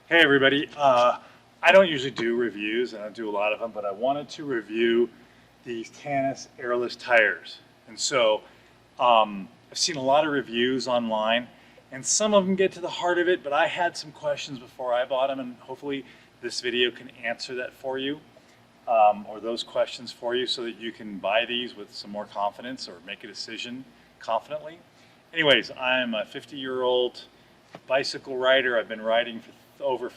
Hey everybody, I don't usually do reviews, and I don't do a lot of them, but I wanted to review these Tannus Airless Tires. And so I've seen a lot of reviews online, and some of them get to the heart of it, but I had some questions before I bought them, and hopefully this video can answer that for you, or those questions for you so that you can buy these with some more confidence or make a decision confidently. Anyways, I'm a 50-year-old bicycle rider. I've been riding for over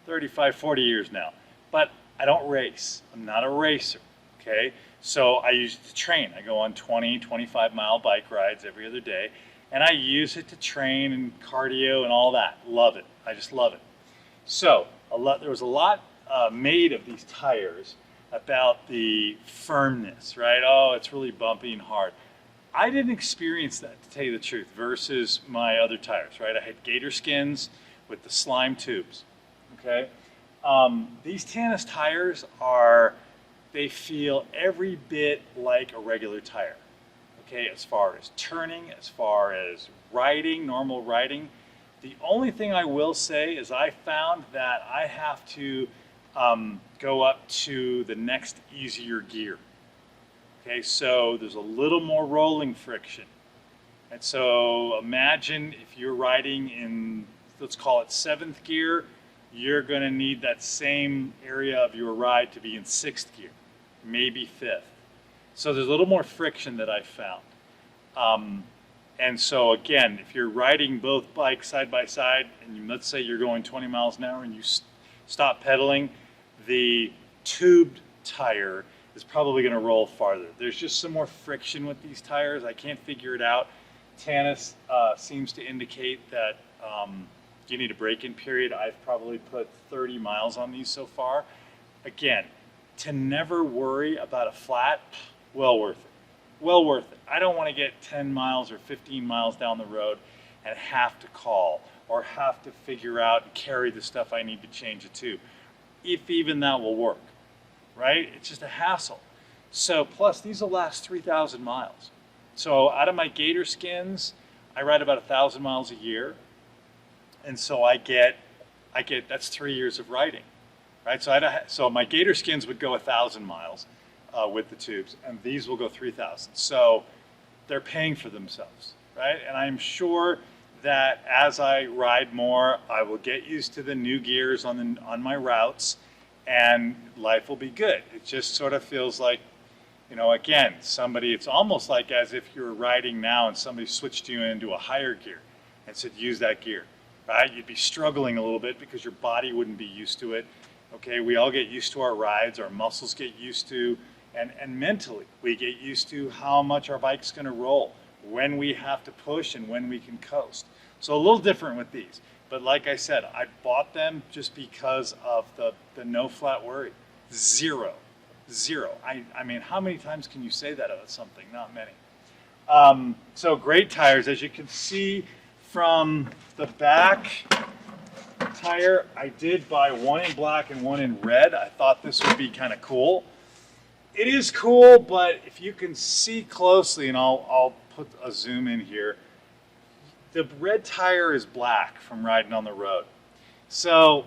35, 40 years now, but I don't race. I'm not a racer, okay? So I use it to train. I go on 20, 25-mile bike rides every other day, and I use it to train and cardio and all that. Love it. I just love it. So there was a lot made of these tires about the firmness, right? Oh, it's really bumpy and hard. I didn't experience that, to tell you the truth, versus my other tires, right? I had gator skins with the slime tubes, okay? These Tannus tires they feel every bit like a regular tire, okay? As far as turning, as far as riding, normal riding. The only thing I will say is I found that I have to go up to the next easier gear. Okay, so there's a little more rolling friction. And so imagine if you're riding in, let's call it 7th gear, you're going to need that same area of your ride to be in 6th gear, maybe 5th. So there's a little more friction that I found. And so again, if you're riding both bikes side by side, and let's say you're going 20 miles an hour and you stop pedaling, the tubed tire is probably going to roll farther. There's just some more friction with these tires. I can't figure it out. Tannus seems to indicate that you need a break-in period. I've probably put 30 miles on these so far. Again, to never worry about a flat, well worth it. Well worth it. I don't want to get 10 miles or 15 miles down the road and have to call or have to figure out and carry the stuff I need to change it to, if even that will work. Right? It's just a hassle. So plus these will last 3,000 miles. So out of my gator skins, I ride about 1,000 miles a year. And so I get that's 3 years of riding. Right? So my gator skins would go 1,000 miles with the tubes, and these will go 3,000. So they're paying for themselves, right? And I'm sure that as I ride more, I will get used to the new gears on my routes, and life will be good. It just sort of feels like, again, it's almost like as if you're riding now and somebody switched you into a higher gear and said, use that gear, right? You'd be struggling a little bit because your body wouldn't be used to it. Okay, we all get used to our rides, our muscles get used to, and mentally, we get used to how much our bike's gonna roll, when we have to push and when we can coast. So a little different with these. But like I said, I bought them just because of the no flat worry. Zero. I mean, how many times can you say that about something? Not many. So great tires. As you can see from the back tire, I did buy one in black and one in red. I thought this would be kind of cool. It is cool, but if you can see closely, and I'll put a zoom in here, the red tire is black from riding on the road. So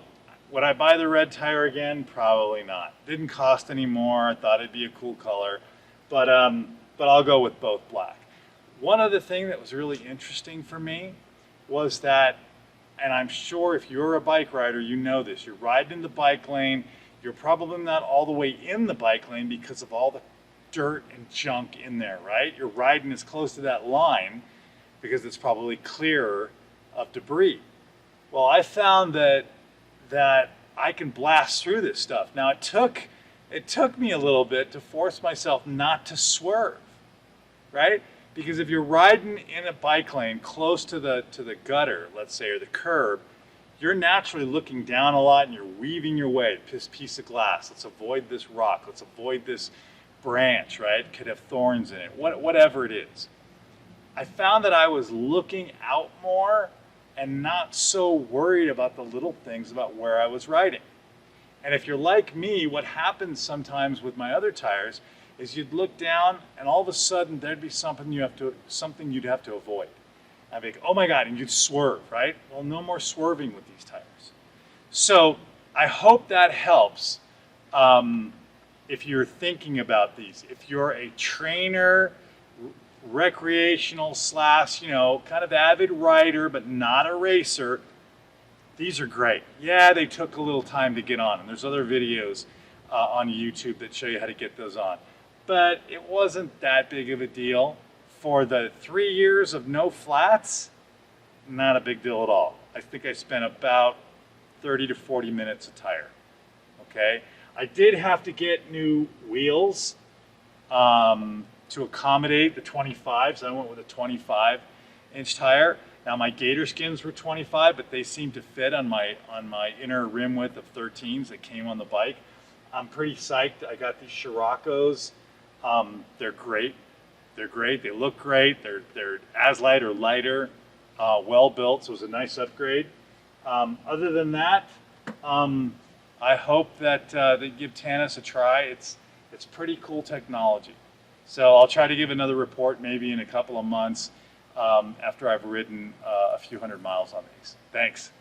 would I buy the red tire again? Probably not. Didn't cost any more. I thought it'd be a cool color, but I'll go with both black. One other thing that was really interesting for me was that, and I'm sure if you're a bike rider, you know this, you're riding in the bike lane, you're probably not all the way in the bike lane because of all the dirt and junk in there, right? You're riding as close to that line because it's probably clearer of debris. Well, I found that I can blast through this stuff. Now it took me a little bit to force myself not to swerve, right? Because if you're riding in a bike lane close to the gutter, let's say, or the curb, you're naturally looking down a lot and you're weaving your way. This piece of glass, let's avoid this rock, let's avoid this branch, right? It could have thorns in it, whatever it is. I found that I was looking out more and not so worried about the little things about where I was riding. And if you're like me, what happens sometimes with my other tires is you'd look down and all of a sudden there'd be something you'd have to avoid. I'd be like, oh my God, and you'd swerve, right? Well, no more swerving with these tires. So I hope that helps if you're thinking about these. If you're a trainer, recreational slash, kind of avid rider, but not a racer, these are great. Yeah, they took a little time to get on, and there's other videos on YouTube that show you how to get those on. But it wasn't that big of a deal. For the 3 years of no flats, not a big deal at all. I think I spent about 30 to 40 minutes a tire, okay? I did have to get new wheels to accommodate the 25s. I went with a 25-inch tire. Now my gator skins were 25, but they seemed to fit on my inner rim width of 13s that came on the bike. I'm pretty psyched. I got these Scirocco's. They're great. They're great. They look great. They're as light or lighter, well built. So it was a nice upgrade. Other than that, I hope that they give Tannus a try. It's pretty cool technology. So I'll try to give another report maybe in a couple of months after I've ridden a few hundred miles on these. Thanks.